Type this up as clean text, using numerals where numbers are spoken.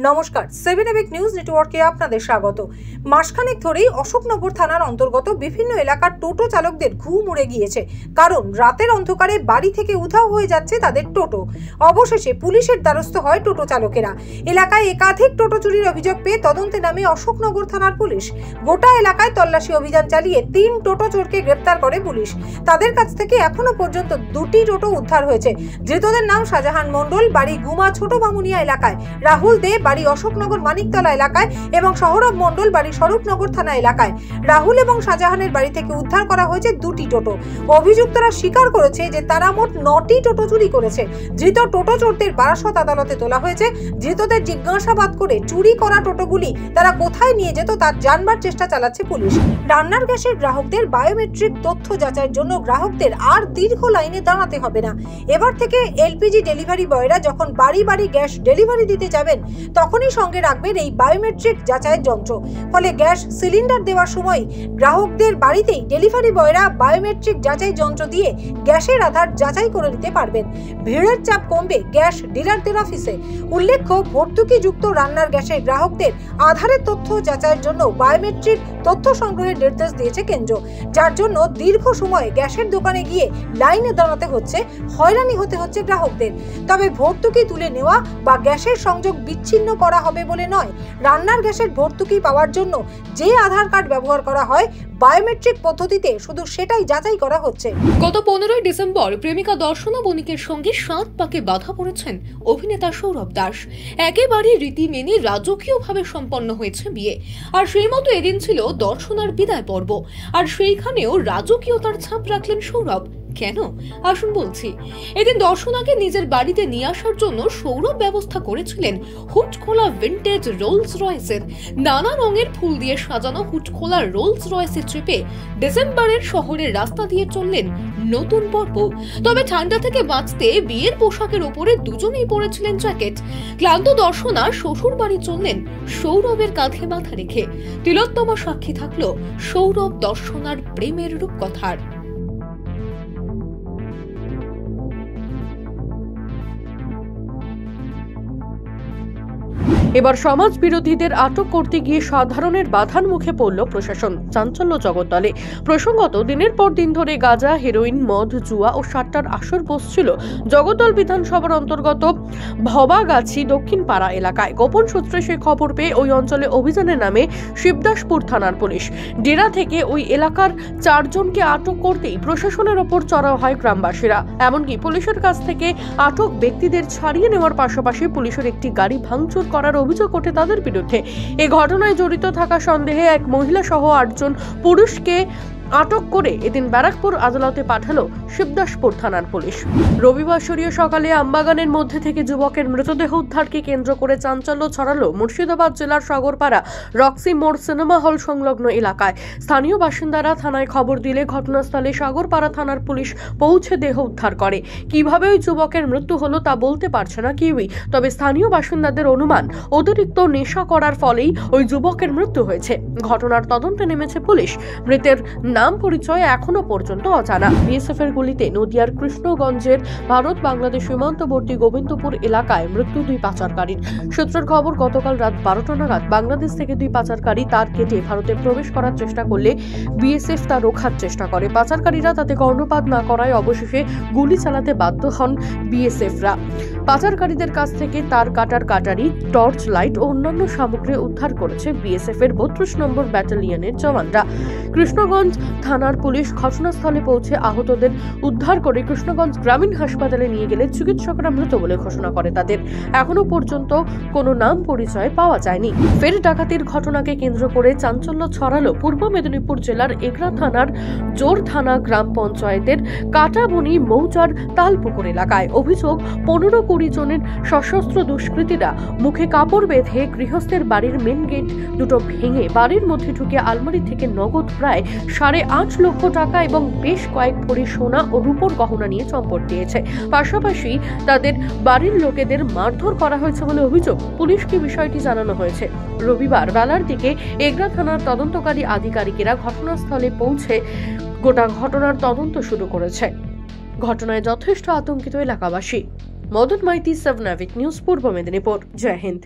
নমস্কার, 7 EPIC news নেটওয়ার্কে আপনাদের স্বাগত। মাসখানেক ধরেই অশোকনগর থানার অন্তর্গত বিভিন্ন এলাকার টোটো চালকদের ঘুম উড়ে গিয়েছে, কারণ রাতের অন্ধকারে বাড়ি থেকে উধাও হয়ে যাচ্ছে তাদের টোটো। অবশেষে পুলিশের দ্বারস্থ হয় টোটো চালকেরা। এলাকায় একাধিক টোটো চুরির অভিযোগ পেয়ে তদন্তে নামে অশোকনগর থানার পুলিশ। গোটা এলাকায় তল্লাশি অভিযান চালিয়ে 3 টোটো চোরকে গ্রেপ্তার করে পুলিশ। তাদের কাছ থেকে এখনো পর্যন্ত 2টি টোটো উদ্ধার হয়েছে। ধৃতদের নাম শাহজাহান মণ্ডল, বাড়ি গুমা ছোট বামুনিয়া এলাকায়, রাহুল দে বাড়ি অশোকনগর মানিকতলা এলাকায় এবং সৌরভ মণ্ডল বাড়ি স্বরূপনগর থানা এলাকায়। রাহুল এবং শাহজাহানের বাড়ি থেকে উদ্ধার করা হয়েছে 2টি টোটো। অভিযুক্তরা স্বীকার করেছে যে তারা মোট 9টি টোটো চুরি করেছে। ধৃত টোটো চোরদের বারাসত আদালতে তোলা হয়েছে। ধৃতদের জিজ্ঞাসাবাদ করে চুরি করা টোটোগুলি তারা কোথায় নিয়ে যেত তা জানবার চেষ্টা চালাচ্ছে পুলিশ। রান্নার গ্যাসের গ্রাহকদের বায়োমেট্রিক তথ্য যাচাইয়ের জন্য গ্রাহকদের আর দীর্ঘ লাইনে দাঁড়াতে হবে না। এবার থেকে এলপিজি ডেলিভারি বয়রা যখন বাড়ি বাড়ি গ্যাস ডেলিভারি দিতে যাবেন তখনই সঙ্গে রাখবেন এই বায়োমেট্রিক যাচাইয়ের যন্ত্র। ফলে গ্যাস সিলিন্ডার দেওয়ার সময় গ্রাহকদের বাড়িতেই ডেলিভারি বয়রা বায়োমেট্রিক যাচাই যন্ত্র দিয়ে গ্যাসের আধার যাচাই করে নিতে পারবেন। ভিড়ের চাপ কমবে গ্যাস ডিলারদের অফিসে। উল্লেখ্য, ভর্তুকিযুক্ত রান্নার গ্যাসের গ্রাহকদের আধারের তথ্য যাচাইয়ের জন্য বায়োমেট্রিক তথ্য সংগ্রহের নির্দেশ দিয়েছে কেন্দ্র, যার জন্য দীর্ঘ সময় গ্যাসের দোকানে গিয়ে লাইনে দাঁড়াতে হচ্ছে, হয়রানি হতে হচ্ছে গ্রাহকদের। তবে ভর্তুকি তুলে নেওয়া বা গ্যাসের সংযোগ বিচ্ছিন্ন করা হবে বলে নয়, রান্নার গ্যাসের ভর্তুকি পাওয়ার জন্য যে আধার কার্ড ব্যবহার করা হয় বায়োমেট্রিক পদ্ধতিতে শুধু সেটাই যাচাই করা হচ্ছে। গত 15ই ডিসেম্বর প্রেমিকা দর্শনা বণিকের সঙ্গে 7 পাকে বাধা পড়েছেন অভিনেতা সৌরভ দাস। একেবারে রীতি মেনে রাজকীয়ভাবে সম্পন্ন হয়েছে বিয়ে, আর সেই মতো এদিন ছিল দর্শনার বিদায় পর্ব, আর সেইখানেও রাজকীয়তার ছাপ রাখলেন সৌরভ। কেন আসুন বলছি। এদিন দর্শনাকে নিজের বাড়িতে নিয়ে আসার জন্য সৌরভ ব্যবস্থা করেছিলেন হুটখোলা ভিন্টেজ রোলস রয়েসের। নানা রঙের ফুল দিয়ে সাজানো হুটখোলা রোলস রয়েসে চেপে ডিসেম্বরের শহরের রাস্তা দিয়ে চললেন নতুন পর্ব। তবে ঠান্ডা থেকে বাঁচতে বিয়ের পোশাকের ওপরে দুজনেই পরেছিলেন জ্যাকেট। ক্লান্ত দর্শনা শ্বশুর বাড়ি চললেন সৌরভের কাঁধে মাথা রেখে। তিলোত্তমা সাক্ষী থাকলো সৌরভ দর্শনার প্রেমের রূপকথার। এবার সমাজ বিরোধীদের আটক করতে গিয়ে সাধারণের বাধার মুখে পড়ল প্রশাসন। চাঞ্চল্য জগদ্দলে। প্রসঙ্গত, দিনের পর দিন ধরে গাঁজা, হেরোইন, মদ, জুয়া ও সাট্টার আসর বসছিল জগদ্দল বিধানসভার অন্তর্গত ভবাগাছি দক্ষিণ পাড়া এলাকায়। গোপন সূত্রে সেই খবর পেয়ে ওই অঞ্চলে অভিযানে নামে শিবদাসপুর থানার পুলিশ। ডেরা থেকে ওই এলাকার 4 জনকে আটক করতেই প্রশাসনের ওপর চড়াও হয় গ্রামবাসীরা। এমনকি পুলিশের কাছ থেকে আটক ব্যক্তিদের ছাড়িয়ে নেওয়ার পাশাপাশি পুলিশের একটি গাড়ি ভাঙচুর করার অভিযোগ ওঠে তাদের বিরুদ্ধে। এই ঘটনায় জড়িত থাকা সন্দেহে এক মহিলা সহ 8 জন পুরুষকে আটক করে এদিন ব্যারাকপুর আদালতে পাঠালো শিবদাসপুর থানার পুলিশ। রবিবার সরিয়ে সকালে আমবাগানের মধ্যে থেকে যুবকের মৃতদেহ উদ্ধারকে কেন্দ্র করে চাঞ্চল্য ছড়ালো মুর্শিদাবাদ জেলার সাগরপাড়া রক্সি মোড় সিনেমা হল সংলগ্ন এলাকায়। স্থানীয় বাসিন্দারা থানায় খবর দিলে ঘটনাস্থলে সাগরপাড়া থানার পুলিশ পৌঁছে দেহ উদ্ধার করে। কিভাবে ওই যুবকের মৃত্যু হলো তা বলতে পারছে না কেউই। তবে স্থানীয় বাসিন্দাদের অনুমান অতিরিক্ত নেশা করার ফলেই ওই যুবকের মৃত্যু হয়েছে। ঘটনার তদন্তে নেমেছে পুলিশ। মৃতের নাম পরিচয় এখনো পর্যন্ত অজানা। বিএসএফ এর গুলিতে নদিয়ার কৃষ্ণগঞ্জের ভারত বাংলাদেশ সীমান্তবর্তী গোবিন্দপুর এলাকায় মৃত্যু 2 পাচারকারীর। সূত্রের খবর, গতকাল রাত 12টা নাগাদ বাংলাদেশ থেকে 2 পাচারকারী তার কেটে ভারতে প্রবেশ করার চেষ্টা করলে বিএসএফ তা রোখার চেষ্টা করে। পাচারকারীরা তাতে কর্ণপাত না করায় অবশেষে গুলি চালাতে বাধ্য হন বিএসএফরা। পাচারকারীদের কাছ থেকে তার কাটার কাটারি, টর্চ লাইট ও অন্যান্য সামগ্রী উদ্ধার করেছে বিএসএফ এর 32 নম্বর ব্যাটালিয়নের জওয়ানরা। কৃষ্ণগঞ্জ থানার পুলিশ ঘটনাস্থলে পৌঁছে আহতদের উদ্ধার করে কৃষ্ণগঞ্জ গ্রামীণ হাসপাতালে নিয়ে গেলে চিকিৎসকরা মৃত বলে ঘোষণা করে তাদের। এখনো পর্যন্ত কোনো নাম পরিচয় পাওয়া যায়নি। ফের ডাকাতির ঘটনাকে কেন্দ্র করে চাঞ্চল্য ছড়ালো পূর্ব মেদিনীপুর জেলার এগরা থানার জোর থানা গ্রাম পঞ্চায়েতের কাটাবনি মৌজার তালপুকুর এলাকায়। অভিযোগ, 15-20 জনের সশস্ত্র দুষ্কৃতীরা মুখে কাপড় বেঁধে গৃহস্থের বাড়ির মেন গেট দুটো ভেঙে বাড়ির মধ্যে ঢুকে আলমারি থেকে নগদ প্রায় 8.5 লক্ষ টাকা এবং বেশ কয়েক ভরি সোনা ও রূপোর গহনা নিয়ে চম্পট দিয়েছে। পাশাপাশি তাদের বাড়ির লোকেদের মারধর করা হয়েছে বলে অভিযোগ। পুলিশকে বিষয়টি জানানো হয়েছে। রবিবার বেলার দিকে এগরা থানার তদন্তকারী আধিকারিকেরা ঘটনাস্থলে পৌঁছে গোটা ঘটনার তদন্ত শুরু করেছে। ঘটনায় যথেষ্ট আতঙ্কিত এলাকাবাসী। মদন মাইতি, 7 এবিক নিউজ, পূর্ব মেদিনীপুর। জয় হিন্দ।